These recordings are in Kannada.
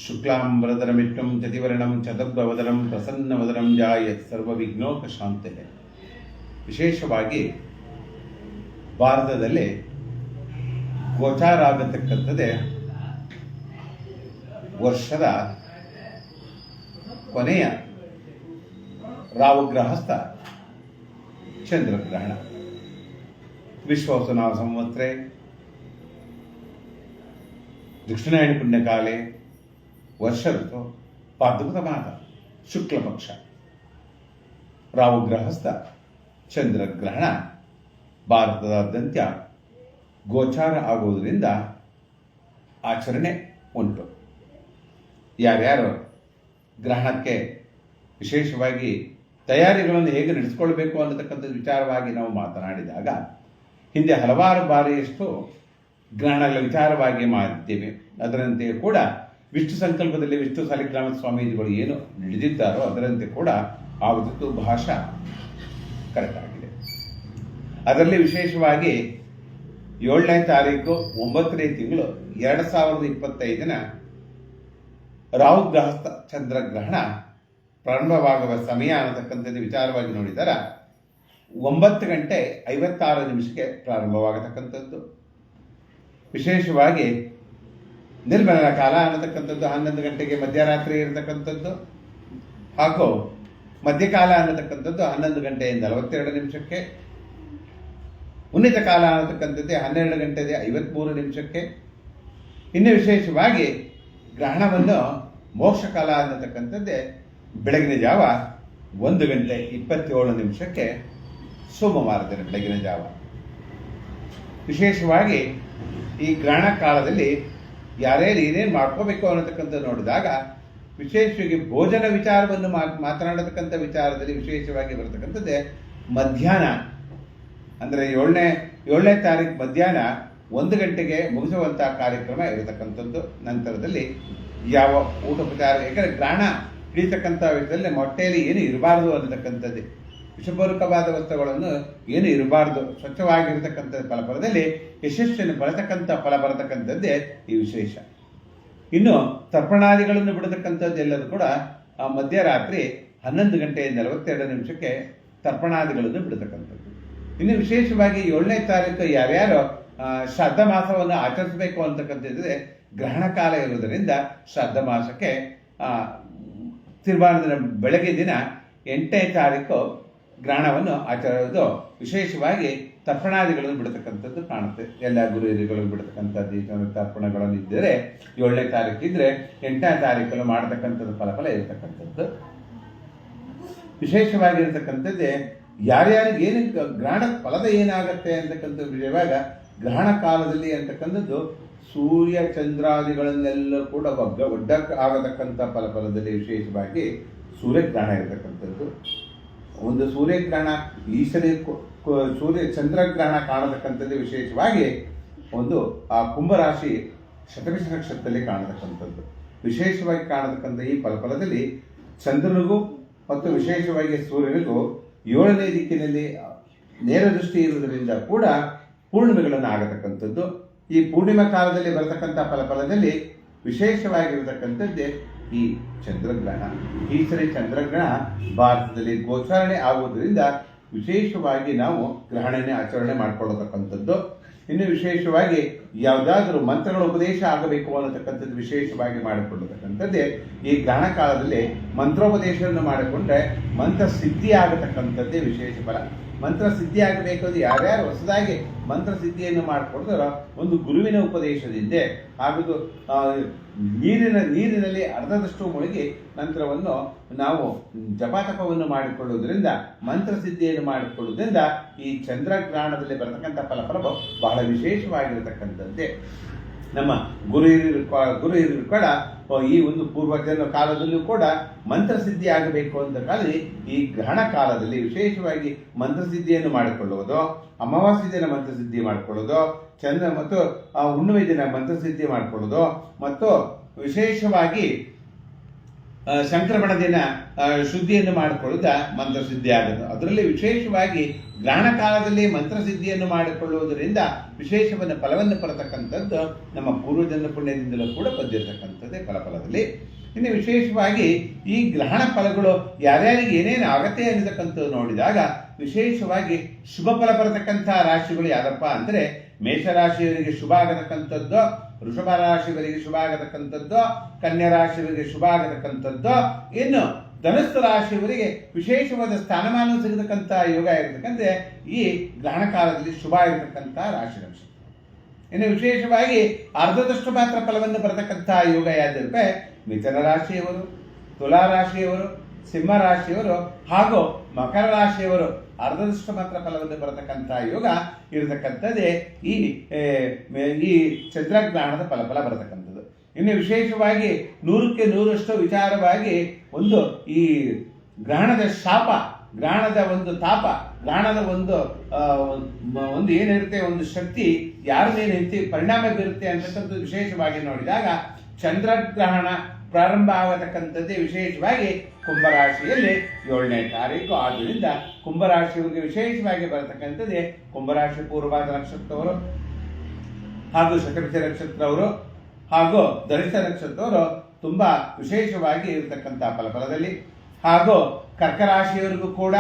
ಶುಕ್ಲಾಂಬರಧರಂ ವಿಷ್ಣುಂ ಚತುರ್ವರ್ಣಂ ಚತುರ್ಭುಜಂ ಪ್ರಸನ್ನವದನಂ ಧ್ಯಾಯೇತ್ ಸರ್ವವಿಘ್ನೋಪಶಾಂತಯೇ. ವಿಶೇಷವಾಗಿ ಭಾರತದಲ್ಲಿ ಗೋಚಾರ ಆಗತಕ್ಕಂಥದ್ದೇ ವರ್ಷದ ಕೊನೆಯ ರಾಹುಗ್ರಹಸ್ಥ ಚಂದ್ರಗ್ರಹಣ. ವಿಶ್ವವಸುನಾಮ ಸಂವತ್ಸರೆ ದಕ್ಷಿಣಾಯನ ಪುಣ್ಯಕಾಲೆ ವರ್ಷ ಋತು ಪಾರ್ಧುಕ ಮಾಸ ಶುಕ್ಲ ಪಕ್ಷ ರಾಹುಗ್ರಹಸ್ಥ ಚಂದ್ರಗ್ರಹಣ ಭಾರತದಾದ್ಯಂತ ಗೋಚಾರ ಆಗುವುದರಿಂದ ಆಚರಣೆ ಉಂಟು. ಯಾರ್ಯಾರು ಗ್ರಹಣಕ್ಕೆ ವಿಶೇಷವಾಗಿ ತಯಾರಿಗಳನ್ನು ಹೇಗೆ ನಡೆಸಿಕೊಳ್ಬೇಕು ಅನ್ನತಕ್ಕಂಥ ವಿಚಾರವಾಗಿ ನಾವು ಮಾತನಾಡಿದಾಗ ಹಿಂದೆ ಹಲವಾರು ಬಾರಿಯಷ್ಟು ಗ್ರಹಣಗಳ ವಿಚಾರವಾಗಿ ಮಾಡಿದ್ದೇವೆ. ಅದರಂತೆಯೂ ಕೂಡ ವಿಷ್ಣು ಸಂಕಲ್ಪದಲ್ಲಿ ವಿಷ್ಣು ಸಾಲಿಗ್ರಾಮ ಸ್ವಾಮೀಜಿಗಳು ಏನು ನಡೆದಿದ್ದಾರೋ ಅದರಂತೆ ಕೂಡ ಆಗುತ್ತಿದ್ದು ಭಾಷಾ ಕರೆಕ್ಟ್ ಆಗಿದೆ. ಅದರಲ್ಲಿ ವಿಶೇಷವಾಗಿ 7ನೇ ತಾರೀಕು 9ನೇ ತಿಂಗಳು 2025 ರಾಹುಗ್ರಹಸ್ಥ ಚಂದ್ರಗ್ರಹಣ ಪ್ರಾರಂಭವಾಗುವ ಸಮಯ ಅನ್ನತಕ್ಕಂಥದ್ದು ವಿಚಾರವಾಗಿ ನೋಡಿದರೆ 9:56 ಪ್ರಾರಂಭವಾಗತಕ್ಕಂಥದ್ದು. ವಿಶೇಷವಾಗಿ ನಿರ್ಮಲ ಕಾಲ ಅನ್ನತಕ್ಕಂಥದ್ದು 11 ಗಂಟೆಗೆ ಮಧ್ಯರಾತ್ರಿ ಇರತಕ್ಕಂಥದ್ದು ಹಾಗೂ ಮಧ್ಯಕಾಲ ಅನ್ನತಕ್ಕಂಥದ್ದು 11:42 ಉನ್ನತ ಕಾಲ ಅನ್ನತಕ್ಕಂಥದ್ದೇ 12:53. ಇನ್ನು ವಿಶೇಷವಾಗಿ ಗ್ರಹಣವನ್ನು ಮೋಕ್ಷ ಕಾಲ ಅನ್ನತಕ್ಕಂಥದ್ದೇ ಬೆಳಗಿನ ಜಾವ 1:27 ಸೋಮವಾರದ ಬೆಳಗಿನ ಜಾವ. ವಿಶೇಷವಾಗಿ ಈ ಗ್ರಹಣ ಕಾಲದಲ್ಲಿ ಯಾರ್ಯಾರು ಏನೇನು ಮಾಡ್ಕೋಬೇಕು ಅನ್ನತಕ್ಕಂಥದ್ದು ನೋಡಿದಾಗ ವಿಶೇಷವಾಗಿ ಭೋಜನ ವಿಚಾರವನ್ನು ಮಾತನಾಡತಕ್ಕಂಥ ವಿಚಾರದಲ್ಲಿ ವಿಶೇಷವಾಗಿ ಬರತಕ್ಕಂಥದ್ದೇ ಮಧ್ಯಾಹ್ನ ಅಂದರೆ 7ನೇ ತಾರೀಕು ಮಧ್ಯಾಹ್ನ 1 ಗಂಟೆಗೆ ಮುಗಿಸುವಂತಹ ಕಾರ್ಯಕ್ರಮ ಇರತಕ್ಕಂಥದ್ದು. ನಂತರದಲ್ಲಿ ಯಾವ ಊಟೋಪಚಾರ, ಯಾಕಂದರೆ ಗ್ರಹಣ ಹಿಡಿತಕ್ಕಂಥ ವಿಷಯದಲ್ಲಿ ಮೊಟ್ಟೆಯಲ್ಲಿ ಏನು ಇರಬಾರ್ದು ಅನ್ನತಕ್ಕಂಥದ್ದೇ, ವಿಷಪೂರಕವಾದ ವಸ್ತುಗಳನ್ನು ಏನು ಇರಬಾರ್ದು, ಸ್ವಚ್ಛವಾಗಿರತಕ್ಕಂಥ ಫಲದಲ್ಲಿ ಯಶಸ್ಸನ್ನು ಬರತಕ್ಕಂಥ ಫಲ ಬರತಕ್ಕಂಥದ್ದೇ ಈ ವಿಶೇಷ. ಇನ್ನು ತರ್ಪಣಾದಿಗಳನ್ನು ಬಿಡತಕ್ಕಂಥದ್ದು ಎಲ್ಲರೂ ಕೂಡ ಮಧ್ಯರಾತ್ರಿ 11:42 ತರ್ಪಣಾದಿಗಳನ್ನು ಬಿಡತಕ್ಕಂಥದ್ದು. ಇನ್ನು ವಿಶೇಷವಾಗಿ 7ನೇ ತಾರೀಕು ಯಾರ್ಯಾರು ಶ್ರಾದ್ದ ಮಾಸವನ್ನು ಆಚರಿಸಬೇಕು ಅಂತಕ್ಕಂಥದ್ದಿದ್ರೆ ಗ್ರಹಣ ಕಾಲ ಇರುವುದರಿಂದ ಶ್ರಾದ್ದ ಮಾಸಕ್ಕೆ ತಿರುವಾಣದ ಬೆಳಗ್ಗೆ ದಿನ 8ನೇ ತಾರೀಕು ಗ್ರಹಣವನ್ನು ಆಚರಿಸುವುದು. ವಿಶೇಷವಾಗಿ ತರ್ಪಣಾದಿಗಳನ್ನು ಬಿಡತಕ್ಕಂಥದ್ದು ಕಾಣುತ್ತೆ. ಎಲ್ಲ ಗುರು ಹಿರಿಗಳು ಬಿಡತಕ್ಕಂಥದ್ದು ತರ್ಪಣಗಳನ್ನು ಇದ್ದರೆ 7ನೇ ತಾರೀಕು ಇದ್ದರೆ 8ನೇ ತಾರೀಕನ್ನು ಮಾಡತಕ್ಕಂಥದ್ದು ಫಲ ಇರತಕ್ಕಂಥದ್ದು. ವಿಶೇಷವಾಗಿರತಕ್ಕಂಥದ್ದೇ ಯಾರ್ಯಾರಿಗೆ ಏನು ಗ್ರಹಣ ಫಲದ ಏನಾಗತ್ತೆ ಅಂತಕ್ಕಂಥ ವಿಷಯವಾಗ ಗ್ರಹಣ ಕಾಲದಲ್ಲಿ ಅಂತಕ್ಕಂಥದ್ದು ಸೂರ್ಯ ಚಂದ್ರಾದಿಗಳನ್ನೆಲ್ಲ ಕೂಡ ಆಗತಕ್ಕಂಥ ಫಲದಲ್ಲಿ ವಿಶೇಷವಾಗಿ ಸೂರ್ಯಗ್ರಹಣ ಇರತಕ್ಕಂಥದ್ದು. ಒಂದು ಸೂರ್ಯಗ್ರಹಣ ಸೂರ್ಯ ಚಂದ್ರಗ್ರಹಣ ಕಾಣತಕ್ಕಂಥದ್ದು ವಿಶೇಷವಾಗಿ ಒಂದು ಆ ಕುಂಭರಾಶಿ ಶತಭಿಷ ನಕ್ಷತ್ರದಲ್ಲಿ ಕಾಣತಕ್ಕಂಥದ್ದು. ವಿಶೇಷವಾಗಿ ಕಾಣತಕ್ಕಂಥ ಈ ಫಲದಲ್ಲಿ ಚಂದ್ರನಿಗೂ ಮತ್ತು ವಿಶೇಷವಾಗಿ ಸೂರ್ಯನಿಗೂ 7ನೇ ದಿಕ್ಕಿನಲ್ಲಿ ನೇರ ದೃಷ್ಟಿ ಇರುವುದರಿಂದ ಕೂಡ ಪೂರ್ಣಿಮೆಗಳನ್ನು ಆಗತಕ್ಕಂಥದ್ದು. ಈ ಪೂರ್ಣಿಮಾ ಕಾಲದಲ್ಲಿ ಬರತಕ್ಕಂಥ ಫಲದಲ್ಲಿ ವಿಶೇಷವಾಗಿರತಕ್ಕಂಥದ್ದೇ ಈ ಚಂದ್ರಗ್ರಹಣ. ಈ ಸರಿ ಚಂದ್ರಗ್ರಹಣ ಭಾರತದಲ್ಲಿ ಗೋಚಾರಣೆ ಆಗುವುದರಿಂದ ವಿಶೇಷವಾಗಿ ನಾವು ಗ್ರಹಣನೇ ಆಚರಣೆ ಮಾಡಿಕೊಳ್ಳತಕ್ಕಂಥದ್ದು. ಇನ್ನು ವಿಶೇಷವಾಗಿ ಯಾವುದಾದ್ರೂ ಮಂತ್ರಗಳ ಉಪದೇಶ ಆಗಬೇಕು ಅನ್ನತಕ್ಕಂಥದ್ದು ವಿಶೇಷವಾಗಿ ಮಾಡಿಕೊಳ್ಳತಕ್ಕಂಥದ್ದೇ ಈ ಗ್ರಹಣ ಕಾಲದಲ್ಲಿ ಮಂತ್ರೋಪದೇಶವನ್ನು ಮಾಡಿಕೊಂಡ್ರೆ ಮಂತ್ರ ಸಿದ್ಧಿ ಆಗತಕ್ಕಂಥದ್ದೇ ವಿಶೇಷ ಫಲ. ಮಂತ್ರ ಸಿದ್ಧಿ ಆಗಬೇಕಾದ್ರೆ ಯಾರ್ಯಾರು ಹೊಸದಾಗಿ ಮಂತ್ರ ಸಿದ್ಧಿಯನ್ನು ಮಾಡಿಕೊಡ್ತಾರೋ ಒಂದು ಗುರುವಿನ ಉಪದೇಶದಿಂದ ಆಗುವುದು. ನೀರಿನಲ್ಲಿ ಅರ್ಧದಷ್ಟು ಮುಳುಗಿ ನಂತರವನ್ನು ನಾವು ಜಪತಪವನ್ನು ಮಾಡಿಕೊಳ್ಳುವುದರಿಂದ ಮಂತ್ರ ಸಿದ್ಧಿಯನ್ನು ಮಾಡಿಕೊಳ್ಳುವುದರಿಂದ ಈ ಚಂದ್ರಗ್ರಹಣದಲ್ಲಿ ಬರತಕ್ಕಂಥ ಫಲವು ಬಹಳ ವಿಶೇಷವಾಗಿರತಕ್ಕಂಥದ್ದೇ. ನಮ್ಮ ಗುರು ಹಿರಿಯರು ಕೂಡ ಈ ಒಂದು ಪೂರ್ವಜನ ಕಾಲದಲ್ಲೂ ಕೂಡ ಮಂತ್ರಸಿದ್ಧಿ ಆಗಬೇಕು ಅಂತ ಕಾಲದಲ್ಲಿ ಈ ಗ್ರಹಣ ಕಾಲದಲ್ಲಿ ವಿಶೇಷವಾಗಿ ಮಂತ್ರಸಿದ್ಧಿಯನ್ನು ಮಾಡಿಕೊಳ್ಳುವುದು, ಅಮಾವಾಸ್ಯ ದಿನ ಮಂತ್ರಸಿದ್ಧಿ ಮಾಡಿಕೊಳ್ಳೋದು, ಚಂದ್ರ ಮತ್ತು ಹುಣ್ಣಿಮೆ ದಿನ ಮಂತ್ರಸಿದ್ಧಿ ಮಾಡಿಕೊಳ್ಳೋದು, ಮತ್ತು ವಿಶೇಷವಾಗಿ ಸಂಕ್ರಮಣ ದಿನ ಶುದ್ಧಿಯನ್ನು ಮಾಡಿಕೊಳ್ಳುವುದ ಮಂತ್ರಸಿದ್ಧಿ ಆಗುತ್ತೆ. ಅದರಲ್ಲಿ ವಿಶೇಷವಾಗಿ ಗ್ರಹಣ ಕಾಲದಲ್ಲಿ ಮಂತ್ರಸಿದ್ಧಿಯನ್ನು ಮಾಡಿಕೊಳ್ಳುವುದರಿಂದ ವಿಶೇಷವಾದ ಫಲವನ್ನು ಪರತಕ್ಕಂಥದ್ದು ನಮ್ಮ ಪೂರ್ವಜನ್ಮ ಪುಣ್ಯದಿಂದಲೂ ಕೂಡ ಬಂದಿರತಕ್ಕಂಥದ್ದೇ ಫಲದಲ್ಲಿ. ಇನ್ನು ವಿಶೇಷವಾಗಿ ಈ ಗ್ರಹಣ ಫಲಗಳು ಯಾರ್ಯಾರಿಗೆ ಏನೇನು ಆಗತ್ತೆ ಅನ್ನತಕ್ಕಂಥದ್ದು ನೋಡಿದಾಗ ವಿಶೇಷವಾಗಿ ಶುಭ ಫಲ ಬರತಕ್ಕಂಥ ರಾಶಿಗಳು ಯಾರಪ್ಪ ಅಂದರೆ ಮೇಷರಾಶಿಯವರಿಗೆ ಶುಭ ಆಗತಕ್ಕಂಥದ್ದು, ವೃಷಭ ರಾಶಿಯವರಿಗೆ ಶುಭ ಆಗತಕ್ಕಂಥದ್ದು, ಕನ್ಯಾ ರಾಶಿಯವರಿಗೆ ಶುಭ ಆಗತಕ್ಕಂಥದ್ದು, ಇನ್ನು ಧನುಸ್ಸು ರಾಶಿಯವರಿಗೆ ವಿಶೇಷವಾದ ಸ್ಥಾನಮಾನ ಸಿಗತಕ್ಕಂಥ ಯೋಗ ಇರತಕ್ಕಂತೆ ಈ ಗ್ರಹಣ ಕಾಲದಲ್ಲಿ ಶುಭ ಆಗಿರತಕ್ಕಂಥ ರಾಶಿ. ಇನ್ನು ವಿಶೇಷವಾಗಿ ಅರ್ಧದಷ್ಟು ಮಾತ್ರ ಫಲವನ್ನು ಬರತಕ್ಕಂಥ ಯೋಗ ಯಾವ್ದಿರುತ್ತೆ ಮಿಥುನ ರಾಶಿಯವರು, ತುಲಾ ರಾಶಿಯವರು, ಸಿಂಹ ರಾಶಿಯವರು ಹಾಗೂ ಮಕರ ರಾಶಿಯವರು ಅರ್ಧದಷ್ಟು ಮಾತ್ರ ಫಲವನ್ನು ಬರತಕ್ಕಂಥ ಯೋಗ ಇರತಕ್ಕಂಥದ್ದೇ ಈ ಚಂದ್ರಗ್ರಹಣದ ಫಲ ಬರತಕ್ಕಂಥದ್ದು. ಇನ್ನು ವಿಶೇಷವಾಗಿ 100ಕ್ಕೆ 100ರಷ್ಟು ವಿಚಾರವಾಗಿ ಒಂದು ಈ ಗ್ರಹಣದ ಶಾಪ, ಗ್ರಹಣದ ಒಂದು ತಾಪ, ಗ್ರಹಣದ ಒಂದು ಏನಿರುತ್ತೆ ಒಂದು ಶಕ್ತಿ ಯಾರ ಮೇಲೆ ಪರಿಣಾಮ ಬೀರುತ್ತೆ ಅಂತಕ್ಕಂಥದ್ದು ವಿಶೇಷವಾಗಿ ನೋಡಿದಾಗ ಚಂದ್ರಗ್ರಹಣ ಪ್ರಾರಂಭ ಆಗತಕ್ಕಂಥದ್ದೇ ವಿಶೇಷವಾಗಿ ಕುಂಭರಾಶಿಯಲ್ಲಿ 7ನೇ ತಾರೀಕು. ಆದ್ದರಿಂದ ಕುಂಭರಾಶಿಯವರಿಗೆ ವಿಶೇಷವಾಗಿ ಬರತಕ್ಕಂಥದ್ದೇ ಕುಂಭರಾಶಿ ಪೂರ್ವಭಾದ ನಕ್ಷತ್ರವರು ಹಾಗೂ ಶತಭಿಷ ನಕ್ಷತ್ರವರು ಹಾಗೂ ಧನಿಷ್ಠ ನಕ್ಷತ್ರವರು ತುಂಬಾ ವಿಶೇಷವಾಗಿ ಇರತಕ್ಕಂಥ ಫಲದಲ್ಲಿ, ಹಾಗೂ ಕರ್ಕರಾಶಿಯವರಿಗೂ ಕೂಡ,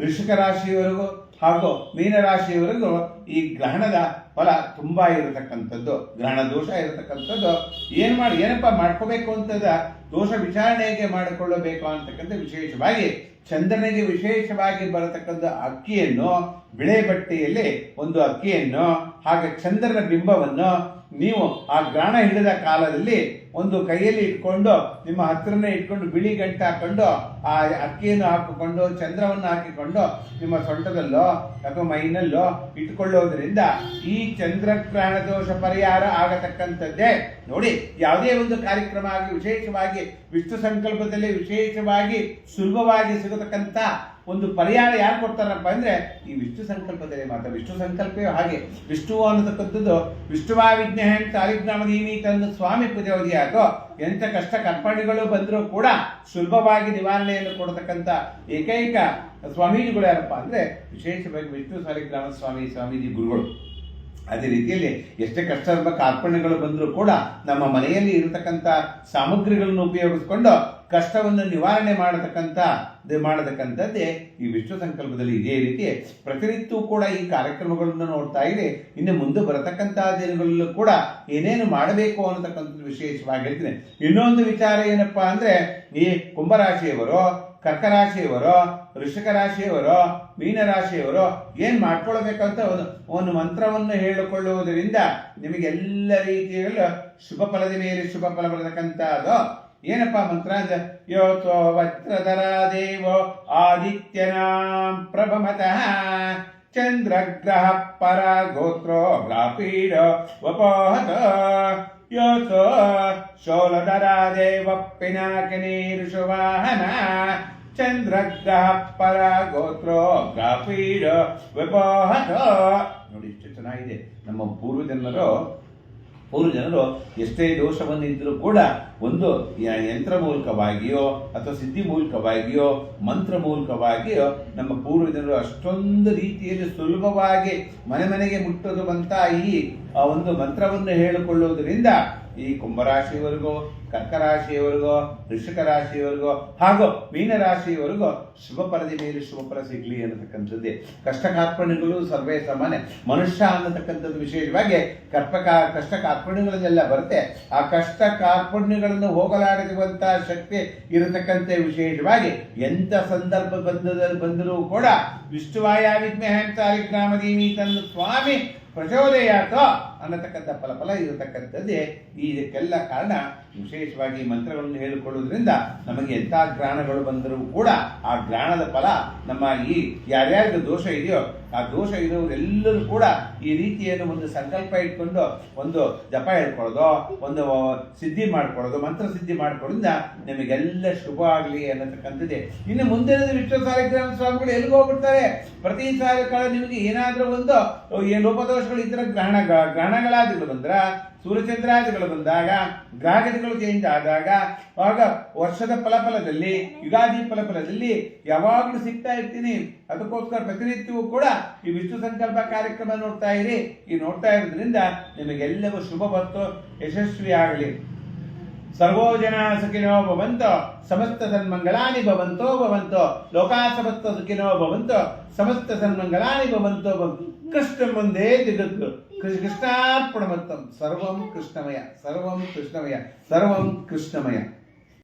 ವೃಶ್ಚಿಕ ರಾಶಿಯವರೆಗೂ ಹಾಗೂ ಮೀನರಾಶಿಯವರೆಗೂ ಈ ಗ್ರಹಣದ ಫಲ ತುಂಬಾ ಇರತಕ್ಕಂಥದ್ದು, ಗ್ರಹಣ ದೋಷ ಇರತಕ್ಕಂಥದ್ದು. ಏನಪ್ಪ ಮಾಡ್ಕೋಬೇಕು ಅಂತದ ದೋಷ ವಿಚಾರಣೆಗೆ ಮಾಡಿಕೊಳ್ಳಬೇಕು ಅಂತಕ್ಕಂಥ ವಿಶೇಷವಾಗಿ ಚಂದ್ರನಿಗೆ ವಿಶೇಷವಾಗಿ ಬರತಕ್ಕಂಥ ಅಕ್ಕಿಯನ್ನು, ಬಿಳೆ ಬಟ್ಟೆಯಲ್ಲಿ ಒಂದು ಅಕ್ಕಿಯನ್ನು ಹಾಗೆ ಚಂದ್ರನ ಬಿಂಬವನ್ನು ನೀವು ಆ ಗ್ರಹಣ ಹಿಡಿದ ಕಾಲದಲ್ಲಿ ಒಂದು ಕೈಯಲ್ಲಿ ಇಟ್ಕೊಂಡು ನಿಮ್ಮ ಹತ್ರನೇ ಇಟ್ಕೊಂಡು ಬಿಳಿ ಗಂಟು ಹಾಕೊಂಡು ಆ ಅಕ್ಕಿಯನ್ನು ಹಾಕಿಕೊಂಡು ಚಂದ್ರವನ್ನು ಹಾಕಿಕೊಂಡು ನಿಮ್ಮ ಸೊಂಟದಲ್ಲೋ ಅಥವಾ ಮೈನಲ್ಲೋ ಇಟ್ಕೊಳ್ಳೋದ್ರಿಂದ ಈ ಚಂದ್ರಗ್ರಹಣ ದೋಷ ಪರಿಹಾರ ಆಗತಕ್ಕಂಥದ್ದೇ. ನೋಡಿ, ಯಾವುದೇ ಒಂದು ಕಾರ್ಯಕ್ರಮ ಆಗಿ ವಿಶೇಷವಾಗಿ ವಿಷ್ಣು ಸಂಕಲ್ಪದಲ್ಲಿ ವಿಶೇಷವಾಗಿ ಸುಲಭವಾಗಿ ಸಿಗತಕ್ಕಂಥ ಒಂದು ಪರಿಹಾರ ಯಾರು ಕೊಡ್ತಾರಪ್ಪ ಅಂದ್ರೆ ಈ ವಿಷ್ಣು ಸಂಕಲ್ಪದಲ್ಲಿ ಮಾತ್ರ. ವಿಷ್ಣು ಸಂಕಲ್ಪವೇ ಹಾಗೆ. ವಿಷ್ಣು ಅನ್ನತಕ್ಕಂಥದ್ದು ವಿಷ್ಣುವಾ ವಿಜ್ಞಾನ ತಾಲಿಗ್ರಾಮದೀಮಿ ತಂದು ಸ್ವಾಮಿ ಪೂಜೆ ಆಗೋ ಎಂಥ ಕಷ್ಟ ಕರ್ಪಣೆಗಳು ಬಂದರೂ ಕೂಡ ಸುಲಭವಾಗಿ ನಿವಾರಣೆಯನ್ನು ಕೊಡತಕ್ಕಂಥ ಏಕೈಕ ಸ್ವಾಮೀಜಿಗಳು ಯಾರಪ್ಪ ಅಂದ್ರೆ ವಿಶೇಷವಾಗಿ ವಿಷ್ಣು ಸಾಲಿಗ್ರಾಮ ಸ್ವಾಮೀಜಿ ಗುರುಗಳು. ಅದೇ ರೀತಿಯಲ್ಲಿ ಎಷ್ಟೇ ಕಷ್ಟ ಕಾರ್ಪಣ್ಯಗಳು ಬಂದರೂ ಕೂಡ ನಮ್ಮ ಮನೆಯಲ್ಲಿ ಇರತಕ್ಕಂಥ ಸಾಮಗ್ರಿಗಳನ್ನು ಉಪಯೋಗಿಸ್ಕೊಂಡು ಕಷ್ಟವನ್ನು ನಿವಾರಣೆ ಮಾಡತಕ್ಕಂಥದ್ದೇ ಈ ವಿಶ್ವ ಸಂಕಲ್ಪದಲ್ಲಿ. ಇದೇ ರೀತಿ ಪ್ರತಿನಿತ್ಯವೂ ಕೂಡ ಈ ಕಾರ್ಯಕ್ರಮಗಳನ್ನು ನೋಡ್ತಾ ಇದೆ. ಇನ್ನು ಮುಂದೆ ಬರತಕ್ಕಂತಹ ದಿನಗಳಲ್ಲೂ ಕೂಡ ಏನೇನು ಮಾಡಬೇಕು ಅನ್ನತಕ್ಕಂಥದ್ದು ವಿಶೇಷವಾಗಿ ಹೇಳ್ತೀನಿ. ಇನ್ನೊಂದು ವಿಚಾರ ಏನಪ್ಪಾ ಅಂದ್ರೆ ಈ ಕುಂಭರಾಶಿಯವರು, ಕರ್ಕರಾಶಿಯವರು, ವೃಷಿಕ ರಾಶಿಯವರು, ಮೀನರಾಶಿಯವರು ಏನ್ ಮಾಡ್ಕೊಳ್ಬೇಕಂತ ಒಂದು ಮಂತ್ರವನ್ನು ಹೇಳಿಕೊಳ್ಳುವುದರಿಂದ ನಿಮಗೆ ಎಲ್ಲ ರೀತಿಯಲ್ಲೂ ಶುಭ ಫಲದ ಮೇಲೆ ಶುಭ ಫಲ ಬರತಕ್ಕಂಥದ್ದು. ಏನಪ್ಪಾ ಮಂತ್ರ ಅಂದ್ರೆ ಯೋತೋ ವಜ್ರಧರ ದೇವೋ ಆದಿತ್ಯನಾಂ ಪ್ರಭಮತಃ ಚಂದ್ರಗ್ರಹ ಪರ ಗೋತ್ರೋ ಗ್ರಾಪೀಡ ವಪೋಹತ ಯೋತೋ ಶೋಲಧರ ದೇವ ಪಿನಾಕಿನಿ ಋಷುವಾಹನ ಚಂದ್ರಗ್ರಹ ಪರ ಗೋತ್ರೋ ಗ್ರಾಪೀಡ ವಪೋಹತ. ನೋಡಿ, ಇಷ್ಟು ಚೆನ್ನಾಗಿದೆ. ನಮ್ಮ ಪೂರ್ವಜನರು ಎಷ್ಟೇ ದೋಷವನ್ನು ಇದ್ದರೂ ಕೂಡ ಒಂದು ಯಂತ್ರ ಮೂಲಕವಾಗಿಯೋ ಅಥವಾ ಸಿದ್ಧಿ ಮೂಲಕವಾಗಿಯೋ ಮಂತ್ರ ಮೂಲಕವಾಗಿಯೋ ನಮ್ಮ ಪೂರ್ವಜನರು ಅಷ್ಟೊಂದು ರೀತಿಯಲ್ಲಿ ಸುಲಭವಾಗಿ ಮನೆಗೆ ಮುಟ್ಟೋದು ಬಂತ ಈ ಒಂದು ಮಂತ್ರವನ್ನು ಹೇಳಿಕೊಳ್ಳುವುದರಿಂದ ಈ ಕುಂಭರಾಶಿಯವರೆಗೂ, ಕರ್ಕರಾಶಿಯವರೆಗೂ, ವೃಷಿಕ ರಾಶಿಯವರೆಗೂ ಹಾಗೂ ಮೀನರಾಶಿಯವರೆಗೂ ಶುಭ ಫಲದ ಮೇಲೆ ಶುಭ ಫಲ ಸಿಗಲಿ ಅನ್ನತಕ್ಕಂಥದ್ದೇ. ಕಷ್ಟ ಕಾರ್ಪಣ್ಯಗಳು ಸರ್ವೇ ಸಾಮಾನ್ಯ. ಮನುಷ್ಯ ಅನ್ನತಕ್ಕಂಥದ್ದು ವಿಶೇಷವಾಗಿ ಕಷ್ಟ ಕಾರ್ಪಣ್ಯಗಳನ್ನೆಲ್ಲ ಬರುತ್ತೆ. ಆ ಕಷ್ಟ ಕಾರ್ಪಣ್ಯಗಳನ್ನು ಹೋಗಲಾಡಿಸುವಂತಹ ಶಕ್ತಿ ಇರತಕ್ಕಂಥ ವಿಶೇಷವಾಗಿ ಎಂಥ ಸಂದರ್ಭ ಬಂದರೂ ಕೂಡ ವಿಷ್ಣುವಾಯ ವಿದ್ಮಹೇ ತಾಲಿಗ್ರಾಮದೀಮಿ ತನ್ನ ಸ್ವಾಮಿ ಪ್ರಚೋದಯಾತೋ ಅನ್ನತಕ್ಕಂಥ ಫಲ ಇರತಕ್ಕಂಥದ್ದೇ. ಇದಕ್ಕೆಲ್ಲ ಕಾರಣ ವಿಶೇಷವಾಗಿ ಮಂತ್ರಗಳನ್ನು ಹೇಳಿಕೊಳ್ಳುವುದರಿಂದ ನಮಗೆ ಎಂಥ ಗ್ರಹಣಗಳು ಬಂದರೂ ಕೂಡ ಆ ಗ್ರಹಣದ ಫಲ ನಮ್ಮ ಈ ಯಾರ್ಯಾರಿಗೆ ದೋಷ ಇದೆಯೋ ಆ ದೋಷ ಇರೋರೆಲ್ಲರೂ ಕೂಡ ಈ ರೀತಿಯನ್ನು ಒಂದು ಸಂಕಲ್ಪ ಇಟ್ಕೊಂಡು ಒಂದು ಜಪ ಹೇಳ್ಕೊಳ್ಳೋದು, ಒಂದು ಸಿದ್ಧಿ ಮಾಡ್ಕೊಳ್ಳೋದು, ಮಂತ್ರ ಸಿದ್ಧಿ ಮಾಡ್ಕೊಳ್ಳೋದ್ರಿಂದ ನಮಗೆಲ್ಲ ಶುಭ ಆಗಲಿ ಅನ್ನತಕ್ಕಂಥದ್ದೇ. ಇನ್ನು ಮುಂದಿನ ವಿಷ್ಣು ಸಾಲಿಗ್ರಾಮ ಸ್ವಾಮಿಗಳು ಎಲ್ಲಿಗೆ ಹೋಗ್ಬಿಡ್ತಾರೆ. ಪ್ರತಿ ಸಾಲ ಕಾಲ ನಿಮಗೆ ಏನಾದರೂ ಒಂದು ಲೋಪದೋಷಗಳು ಇದ್ರೆ ಗ್ರಹಣ ಗ್ರಹಣಗಳಾದಿಗಳು ಬಂದ್ರ, ಸೂರ್ಯಚಂದ್ರಾದಿಗಳು ಬಂದಾಗ, ಗ್ರಹಗತಿಗಳು ಚೇಂಜ್ ಆದಾಗ, ಆಗ ವರ್ಷದ ಫಲಫಲದಲ್ಲಿ, ಯುಗಾದಿ ಫಲಫಲದಲ್ಲಿ ಯಾವಾಗಲೂ ಸಿಗ್ತಾ ಇರ್ತೀನಿ. ಅದಕ್ಕೋಸ್ಕರ ಪ್ರತಿನಿತ್ಯವೂ ಕೂಡ ಈ ವಿಷ್ಣು ಸಂಕಲ್ಪ ಕಾರ್ಯಕ್ರಮ ನೋಡ್ತಾ ಇರಿ. ಈ ನೋಡ್ತಾ ಇರೋದ್ರಿಂದ ನಿಮಗೆಲ್ಲವೂ ಶುಭ ಬಂತು, ಯಶಸ್ವಿ ಆಗಲಿ. ಸರ್ವೋ ಜನ ಸುಖಿನೋ ಭವಂತೋ, ಸಮಸ್ತ ಸನ್ಮಂಗಳಾನಿ ಭವಂತೋ ಭವಂತೋ, ಲೋಕಾ ಸಮಸ್ತ ಸುಖಿನೋ ಭವಂತೋ, ಸಮಸ್ತ ಸನ್ಮಂಗಳಾನಿ ಭವಂತೋ ಭವಂತೋ. ಕೃಷ್ಣ ಮುಂದೆ ಜಗತ್ತು ಕೃಷ್ಣಾರ್ಪಣಮತ್ತಂ. ಸರ್ವಂ ಕೃಷ್ಣಮಯ, ಸರ್ವಂ ಕೃಷ್ಣಮಯ, ಸರ್ವಂ ಕೃಷ್ಣಮಯ.